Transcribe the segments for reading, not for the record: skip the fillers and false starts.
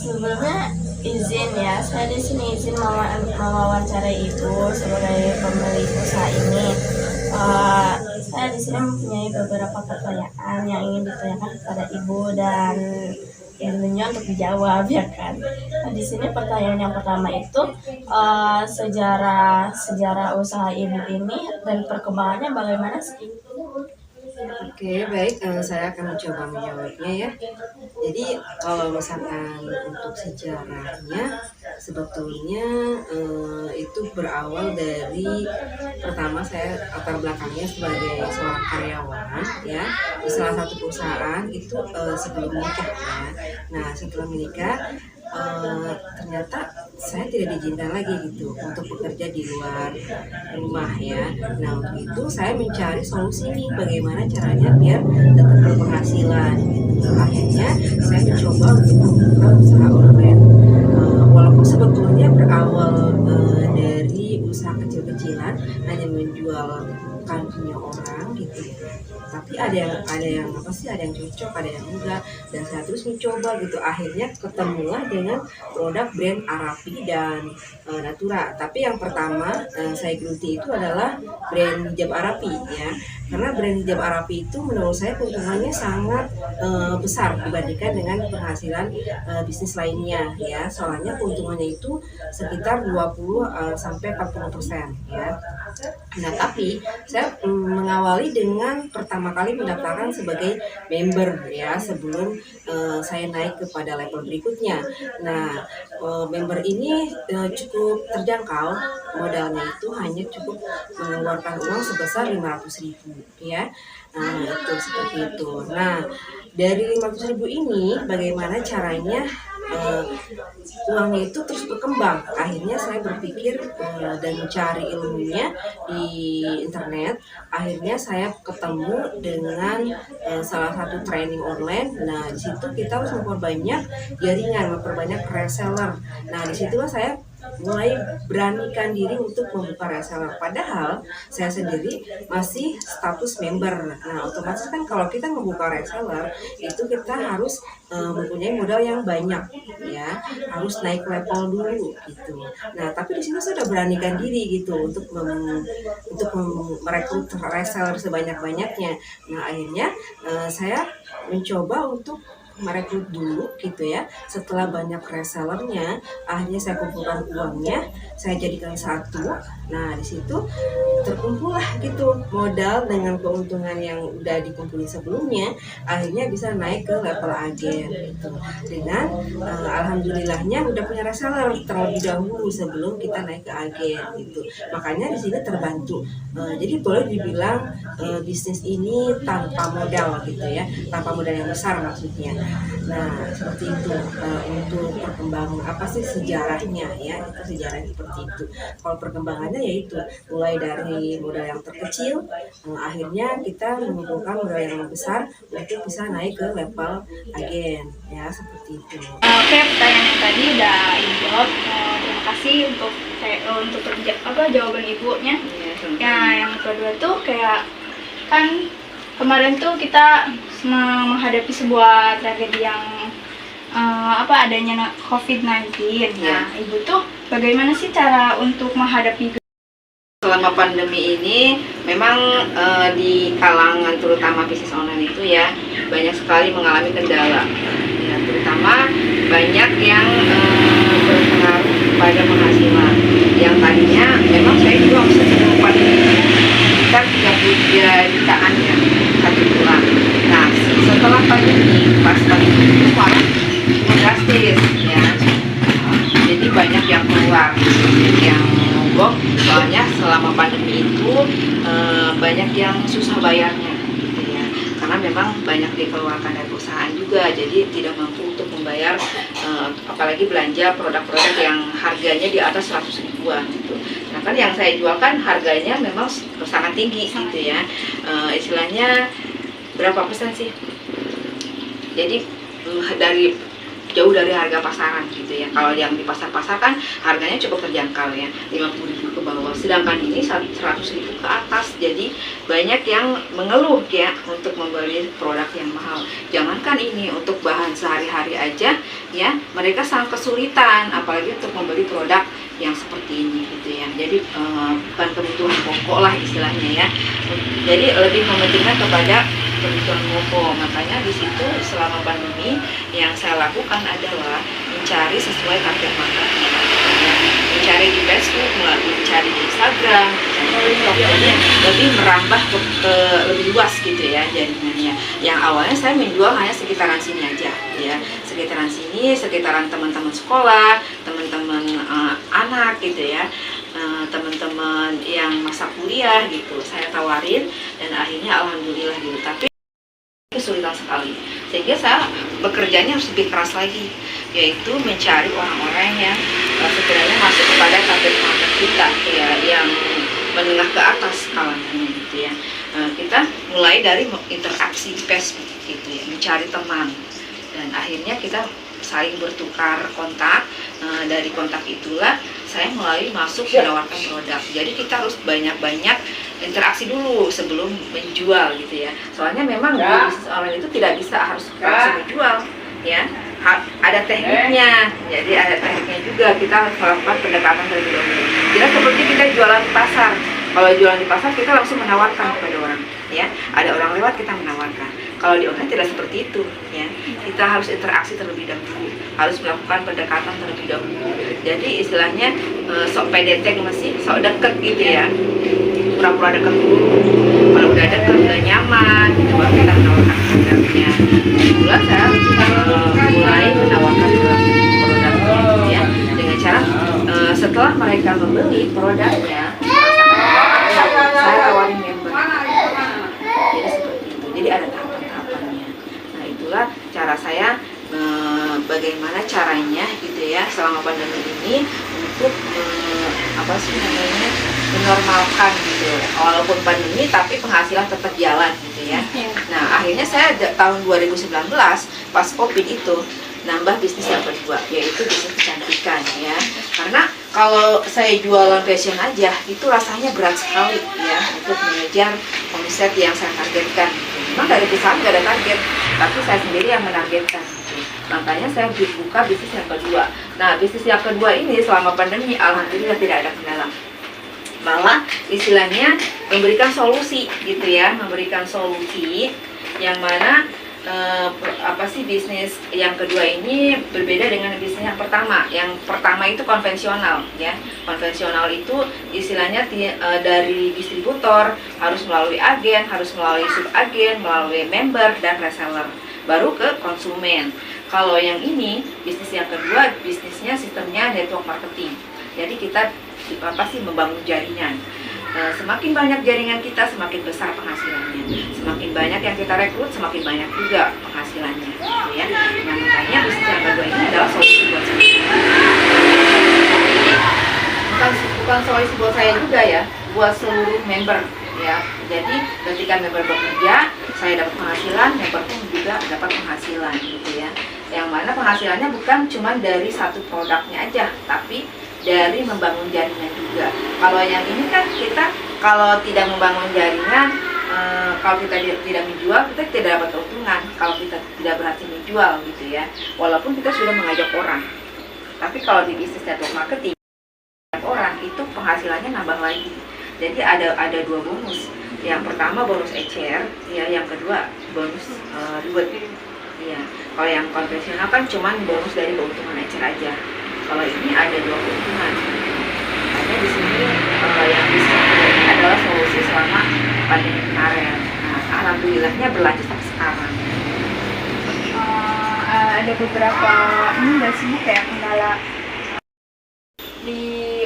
Sebelumnya izin ya, saya di sini izin mewawancarai ibu sebagai pemilik usaha ini. Eh, saya di sini mempunyai beberapa pertanyaan yang ingin ditanyakan kepada ibu dan ilmunya untuk dijawab ya kan. Nah, di sini pertanyaan yang pertama itu sejarah usaha ibu ini dan perkembangannya bagaimana sih? Oke, baik. Saya akan mencoba menjawabnya ya. Jadi kalau misalkan untuk sejarahnya, sebetulnya itu berawal dari pertama saya latar belakangnya sebagai seorang karyawan ya di salah satu perusahaan itu sebelum menikah ya. Nah setelah menikah ternyata saya tidak diizinkan lagi gitu untuk bekerja di luar rumah ya. Nah untuk itu saya mencari solusi nih bagaimana caranya biar tetap berpenghasilan gitu. Akhirnya saya mencoba untuk membuka usaha online. Walaupun sebetulnya berawal dari usaha kecil-kecilan hanya menjual bukan punya orang gitu, tapi ada yang apa sih, ada yang cocok, ada yang enggak, dan saya terus mencoba gitu. Akhirnya ketemulah dengan produk brand Arapi dan Natura. Tapi yang pertama saya geluti itu adalah brand hijab Arapi ya, karena brand hijab Arapi itu menurut saya keuntungannya sangat besar dibandingkan dengan penghasilan bisnis lainnya ya. Soalnya keuntungannya itu sekitar 20 sampai 40% ya. Nah, tapi saya mengawali dengan pertama kali mendaftarkan sebagai member ya sebelum saya naik kepada level berikutnya. Nah, member ini cukup terjangkau, modalnya itu hanya cukup mengeluarkan uang sebesar 500.000 ya. Nah, itu seperti itu. Nah, dari 500.000 ini bagaimana caranya eh, uangnya itu terus berkembang. Akhirnya saya berpikir dan mencari ilmunya di internet. Akhirnya saya ketemu dengan salah satu training online. Nah, di situ kita harus memperbanyak jaringan, memperbanyak reseller. Nah, disitulah saya mulai beranikan diri untuk membuka reseller. Padahal saya sendiri masih status member. Nah, otomatis kan kalau kita membuka reseller itu kita harus mempunyai modal yang banyak ya, harus naik level dulu gitu. Nah, tapi di sini saya sudah beranikan diri gitu untuk merekrut reseller sebanyak-banyaknya. Nah, akhirnya saya mencoba untuk merekrut dulu gitu ya. Setelah banyak resellernya, akhirnya saya kumpulkan uangnya, saya jadikan satu. Nah, di situ terkumpullah gitu modal dengan keuntungan yang udah dikumpulin sebelumnya, akhirnya bisa naik ke level agen gitu. Dengan alhamdulillahnya udah punya reseller terlebih dahulu sebelum kita naik ke agen gitu. Makanya di sini terbantu. Jadi boleh dibilang bisnis ini tanpa modal gitu ya, tanpa modal yang besar maksudnya. Nah, seperti itu untuk perkembangan apa sih sejarahnya ya, itu sejarahnya seperti itu. Kalau perkembangannya yaitu mulai dari modal yang terkecil, akhirnya kita mengumpulkan modal yang besar untuk bisa naik ke level agen ya, seperti itu. Oke, pertanyaan yang tadi udah ibu jawab. Terima kasih untuk jawaban ibunya. Ya, yang kedua tuh kayak kan kemarin tuh kita menghadapi sebuah tragedi yang adanya COVID-19. Nah, ibu tuh bagaimana sih cara untuk menghadapi itu? Selama pandemi ini memang di kalangan terutama bisnis online itu ya banyak sekali mengalami kendala ya, terutama banyak yang berpengaruh pada penghasilan yang tadinya memang saya juga bisa sebelum pandemi itu sekitar 33 jutaan ya satu bulan. Nah, setelah pandemi, pas pandemi itu malah drastis ya, jadi banyak yang keluar, yang mogok. Soalnya selama pandemi itu banyak yang susah bayarnya gitu ya, karena memang banyak dikeluarkan dari perusahaan juga, jadi tidak mampu untuk membayar apalagi belanja produk-produk yang harganya di atas 100 ribuan gitu. Nah kan yang saya jual kan harganya memang sangat tinggi gitu ya, istilahnya berapa persen sih, jadi jauh dari harga pasaran gitu ya. Kalau yang di pasar-pasar kan harganya cukup terjangkau ya, 50.000 ke bawah, sedangkan ini 100.000 ke atas. Jadi banyak yang mengeluh ya untuk membeli produk yang mahal. Jangankan ini, untuk bahan sehari-hari aja ya mereka sangat kesulitan apalagi untuk membeli produk yang seperti ini gitu ya. Jadi bukan kebutuhan pokok lah istilahnya ya. Jadi lebih mementingkan kepada kebutuhan pokok. Makanya di situ selama pandemi yang saya lakukan adalah mencari sesuai target marketnya. Ya, mencari di Facebook, mencari di Instagram, mencari di TikTok, lebih merambah ke lebih luas gitu ya jaringannya. Yang awalnya saya menjual hanya sekitaran sini aja ya, sekitaran sini, sekitaran teman-teman sekolah, teman-teman anak gitu ya, teman-teman yang masa kuliah gitu. Saya tawarin dan akhirnya alhamdulillah gitu. Tapi kesulitan sekali, sehingga saya bekerjanya harus lebih keras lagi, yaitu mencari orang-orang yang sebenarnya masuk kepada target market kita ya, yang menengah ke atas kalangannya gitu ya. Kita mulai dari interaksi di Facebook gitu ya, mencari teman, dan akhirnya kita saling bertukar kontak. Dari kontak itulah saya mulai masuk menawarkan produk. Jadi kita harus banyak-banyak interaksi dulu sebelum menjual gitu ya. Soalnya memang di bisnis online itu tidak bisa harus langsung menjual ya. Ada tekniknya. Jadi ada tekniknya juga, kita harus melakukan pendekatan terlebih dahulu. Tidak seperti kita jualan di pasar. Kalau jualan di pasar kita langsung menawarkan kepada orang ya. Ada orang lewat kita menawarkan. Kalau di online tidak seperti itu ya. Kita harus interaksi terlebih dahulu, harus melakukan pendekatan terlebih dahulu. Jadi istilahnya sok PDT masih sok deket gitu ya. Pura-pura deket dulu. Kalau udah deket, udah nyaman, gitu, baru kita menawarkan produknya. Itulah saya mulai menawarkan produknya ya, dengan cara setelah mereka membeli produknya, saya tawarin member. Jadi seperti itu. Jadi ada tahapan-tahapannya. Nah itulah cara saya bagaimana caranya gitu ya selama pandemi ini untuk apa sih namanya, menormalkan gitu. Walaupun pandemi tapi penghasilan tetap jalan gitu ya. Nah akhirnya saya tahun 2019 pas COVID itu nambah bisnis yang kedua, yaitu bisnis kecantikan ya. Karena kalau saya jualan fashion aja itu rasanya berat sekali ya untuk mengejar omset yang saya targetkan. Memang dari perusahaan nggak ada target, tapi saya sendiri yang menargetkan. Makanya saya buka bisnis yang kedua. Nah bisnis yang kedua ini selama pandemi alhamdulillah tidak ada kendala. Malah istilahnya memberikan solusi gitu ya, memberikan solusi yang mana apa sih bisnis yang kedua ini berbeda dengan bisnis yang pertama. Yang pertama itu konvensional ya. Konvensional itu istilahnya dari distributor harus melalui agen, harus melalui subagen, melalui member dan reseller, baru ke konsumen. Kalau yang ini bisnis yang kedua, bisnisnya sistemnya network marketing. Jadi kita apa sih membangun jaringan. Semakin banyak jaringan kita, semakin besar penghasilannya. Semakin banyak yang kita rekrut, semakin banyak juga penghasilannya, gitu ya. Nah, makanya bisnis yang kedua ini adalah solusi buat saya. Bukan solusi buat saya juga ya, buat seluruh member ya. Jadi ketika member bekerja, saya dapat penghasilan, member pun juga dapat penghasilan, gitu ya. Yang mana penghasilannya bukan cuma dari satu produknya aja, tapi dari membangun jaringan juga. Kalau yang ini kan kita kalau tidak membangun jaringan, kalau kita tidak menjual, kita tidak dapat keuntungan. Kalau kita tidak berhasil menjual gitu ya, walaupun kita sudah mengajak orang. Tapi kalau di bisnis network marketing, orang itu penghasilannya nambah lagi. Jadi ada dua bonus. Yang pertama bonus ECR, ya, yang kedua bonus reward. Ya, kalau yang konvensional kan cuman bonus dari keuntungan ECR aja. Kalau ini ada dua keuntungan. Makanya di sini yang bisa ini adalah solusi selama pandemi kemarin. Nah, alhamdulillahnya berlanjut sampai sekarang. Ada beberapa ini nggak sih kayak kendala di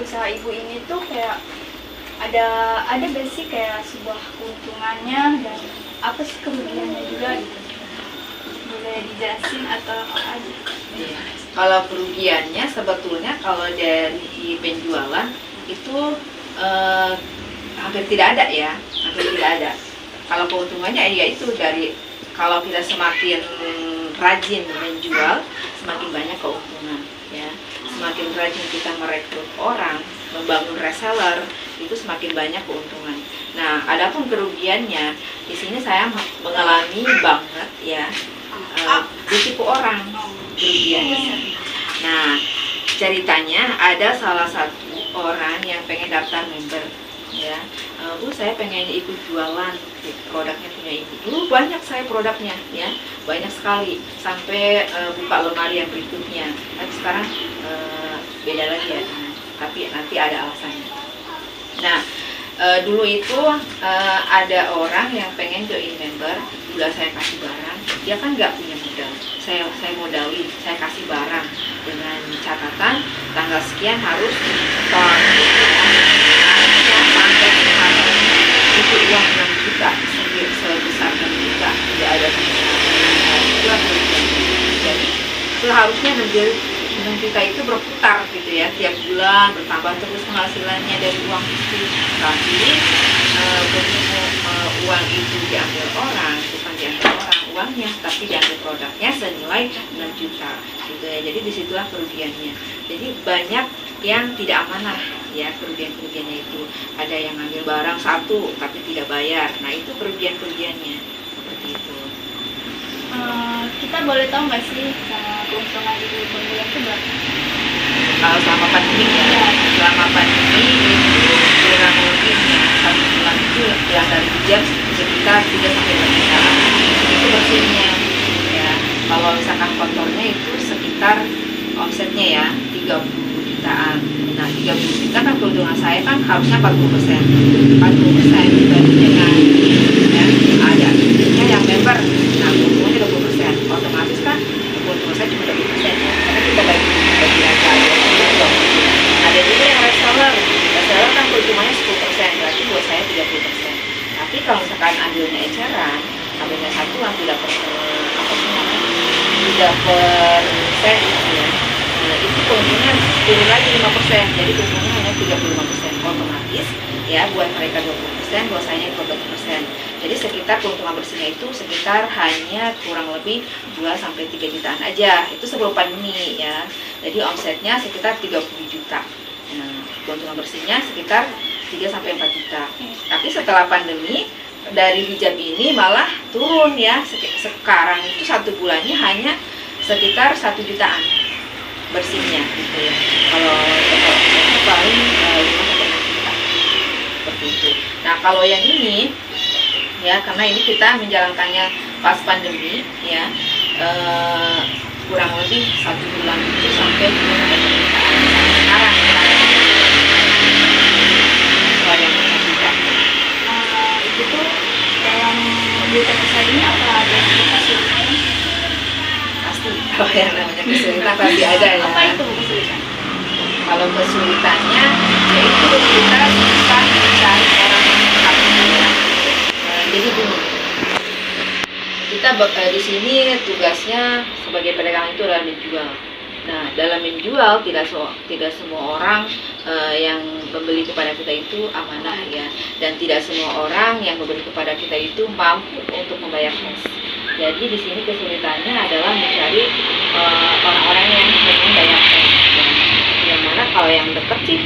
usaha ibu ini tuh, kayak ada nggak sih kayak sebuah keuntungannya dan apa sih kerugiannya juga gitu? Boleh dijelasin atau apa aja? Iya. Kalau kerugiannya sebetulnya kalau dari penjualan itu hampir tidak ada ya, hampir tidak ada. Kalau keuntungannya ya itu dari kalau kita semakin rajin menjual, semakin banyak keuntungan ya. Semakin rajin kita merekrut orang, membangun reseller, itu semakin banyak keuntungan. Nah, adapun kerugiannya, di sini saya mengalami banget ya, ditipu orang. kerugiannya. Nah, ceritanya ada salah satu orang yang pengen daftar member, ya. Bu, saya pengen ikut jualan produknya punya ibu. Dulu banyak saya produknya, ya, banyak sekali sampai buka lemari yang berikutnya. Tapi sekarang beda lagi ya, tapi nanti ada alasannya. Nah, dulu itu ada orang yang pengen join member, udah saya kasih barang, dia kan nggak punya modal. Saya modalin, saya kasih barang dengan catatan tanggal sekian harus setor. Sampai sekarang itu uang 6 juta, sebesar 6 juta, tidak ada sama. Jadi seharusnya 6 juta itu berputar gitu ya, tiap bulan bertambah terus penghasilannya dari uang itu. Tapi begitu uang itu diambil orang, bukan diambil orang uangnya, tapi diambil produknya senilai 6 juta gitu ya. Jadi disitulah kerugiannya. Jadi banyak yang tidak amanah ya, kerugiannya itu. Ada yang ngambil barang satu tapi tidak bayar. Nah, itu kerugiannya seperti itu. Kita boleh tahu nggak sih keuntungan ibu per bulan itu berapa? Kalau selama pandemi ya, selama pandemi itu kurang lebihnya 1 bulan itu yang dari hijab sekitar 3-4 jutaan. Itu bersihnya ya. Kalau misalkan kotornya itu sekitar omsetnya ya 30 jutaan. Nah, 30 juta kan keuntungan saya kan harusnya 40%. 40% dibanding dengan ya, ada yang member. Nah, keuntungannya 20%. Otomatis kan keuntungan saya cuma 20% ya. Karena kita bagi aja. Ada juga yang reseller kan keuntungannya 10%, berarti buat saya 30%. Tapi kalau misalkan ambilnya eceran, ambilnya satuan tidak per sen ya. Nah, itu keuntungan turun lagi 5%, jadi keuntungannya hanya 35%. Otomatis ya buat mereka 20%, buat saya 12%. Jadi sekitar keuntungan bersihnya itu sekitar hanya kurang lebih 2-3 jutaan aja. Itu sebelum pandemi ya. Jadi omsetnya sekitar 30 juta. Nah, keuntungan bersihnya sekitar 3-4 juta. Tapi setelah pandemi dari hijab ini malah turun ya. Sekarang itu 1 bulannya hanya sekitar 1 jutaan bersihnya gitu ya. Kalau paling 5-6 juta seperti itu. Nah, kalau yang ini ya, karena ini kita menjalankannya pas pandemi ya, kurang lebih 1 bulan itu sampai 2 jutaan sekarang kalau yang juga Itu tuh dalam berita besar ini apa ada yang kesulitan? pasti kalau yang namanya kesulitan pasti ada ya. Apa itu kesulitan? Kalau kesulitannya yaitu kita susah mencari orang yang tepat ya. Jadi gini, kita di sini tugasnya sebagai pedagang itu adalah menjual. Nah, dalam menjual tidak semua orang yang membeli kepada kita itu amanah ya, dan tidak semua orang yang membeli kepada kita itu mampu untuk membayar cash. Jadi di sini kesulitannya adalah mencari orang-orang yang memang bayar cash. Yang mana kalau yang dekat sih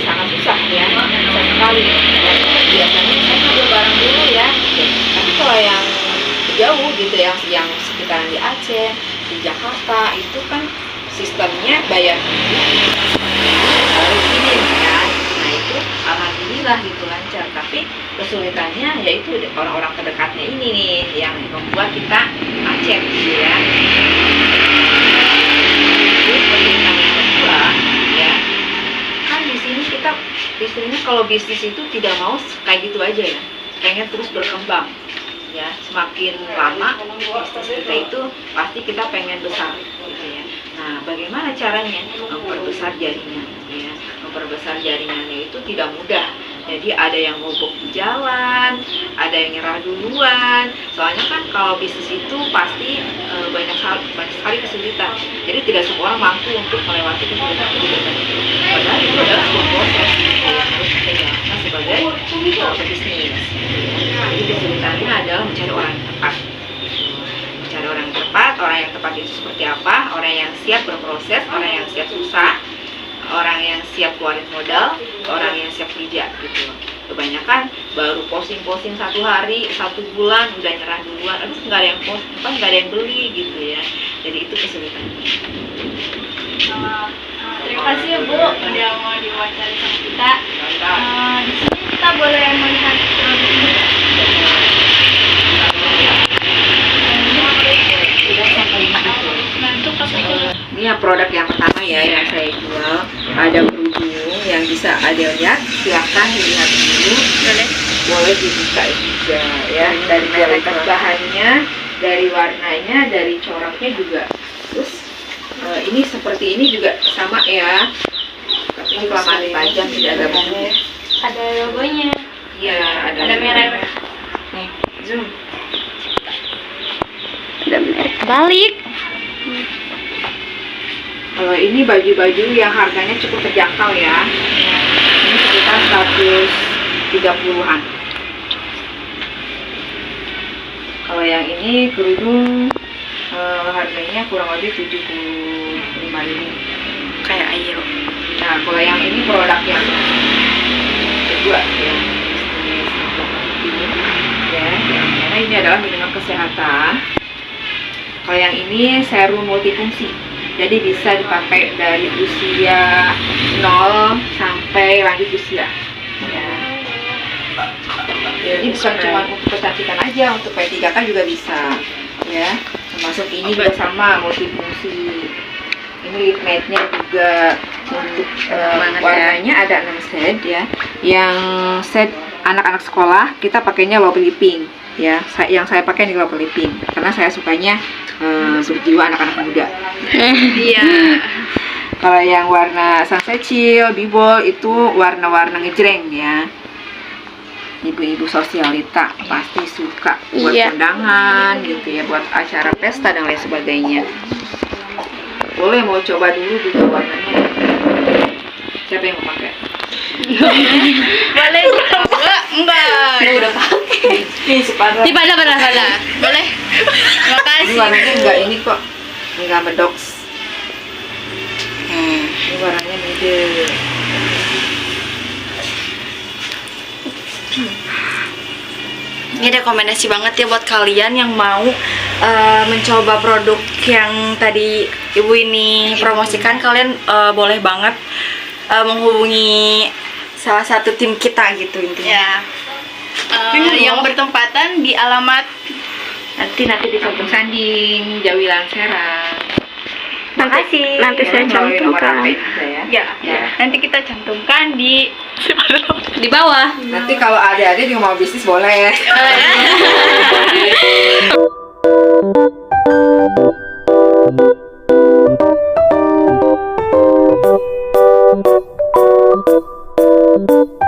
sangat susah ya, susah sekali. Biasanya saya ngambil barang dulu ya, tapi kalau yang jauh gitu yang sekitaran di Aceh, di Jakarta itu kan sistemnya bayar harus ini ya. Nah, itu alhamdulillah gitu lancar. Tapi kesulitannya yaitu orang-orang terdekatnya ini nih yang membuat kita macet gitu ya. Kesulitan yang kedua ya, kan di sini kita istilahnya kalau bisnis itu tidak mau kayak gitu aja ya, pengen terus berkembang ya. Semakin lama bisnis kita itu pasti kita pengen besar gitu ya. Nah, bagaimana caranya memperbesar jaringan ya? Memperbesar jaringannya itu tidak mudah. Jadi ada yang mogok di jalan, ada yang nyerah duluan. Soalnya kan kalau bisnis itu pasti banyak sekali kesulitan. Jadi tidak semua orang mampu untuk melewati kesulitan itu. Padahal itu adalah sebuah proses yang harus kita jalankan sebagai pebisnis. Jadi kesulitannya adalah mencari orang yang tepat. Mencari orang yang tepat. Orang yang tepat itu seperti apa? Orang yang siap berproses, orang yang siap susah, orang yang siap keluarin modal, orang yang siap kerja gitu. Kebanyakan baru posting-posting 1 hari, 1 bulan udah nyerah duluan. Aduh, nggak ada yang post, nggak ada yang beli gitu ya. Jadi itu kesulitannya. Terima kasih ya Bu udah mau diwawancara sama kita. Di sini kita boleh melihat produk ini. Ini ya produk yang pertama ya yang saya jual. Ada kerudung yang bisa ada lihat, silahkan dilihat dulu. Boleh dibuka juga ya. Dari kualitas bahannya, dari warnanya, dari coraknya juga. Terus ini seperti ini juga sama ya. Tapi ini kelamaan panjang tidak ada bentuknya. Ada logonya. Iya, Ada merek. Nih, zoom. Ada merek balik. Kalau ini baju-baju yang harganya cukup terjangkau ya. Ini sekitar 130-an. Kalau yang ini kerudung harganya kurang lebih 75.000. Kayak air. Nah, kalau yang ini produk yang kedua ya. Ya, karena ini adalah minuman kesehatan. Kalau yang ini serum multifungsi. Jadi bisa dipakai dari usia 0 sampai lanjut usia. Ya. Jadi bukan cuma untuk kecantikan aja, untuk P3K juga bisa. Ya, termasuk ini juga sama multifungsi. Ini lip matte-nya juga untuk warnanya ada 6 shade ya. Yang shade anak-anak sekolah kita pakainya lovely pink ya. Yang saya pakai ini lovely pink karena saya sukanya berjiwa anak-anak muda. Iya. Kalau yang warna sunset chill, bibol itu warna-warna ngejreng ya. Ibu-ibu sosialita pasti suka buat kondangan gitu ya, buat acara pesta dan lain sebagainya. Boleh mau coba dulu juga warnanya. Siapa yang mau pakai? Boleh coba? Enggak. Saya udah pakai. Nih sepadan. Di pada. Boleh. Makasih. Ini warnanya enggak ini kok, enggak medoks. Ini warnanya medium. Ini rekomendasi banget ya buat kalian yang mau mencoba produk yang tadi ibu ini promosikan. Kalian boleh banget menghubungi salah satu tim kita gitu intinya. Ya. Yang bertempatan di alamat Nanti di Kampung Sanding, Jawilan Serang. Nanti saya cantumkan. ya. Nanti kita cantumkan di Di bawah. Nanti kalau ada juga mau bisnis boleh ya. Thank you.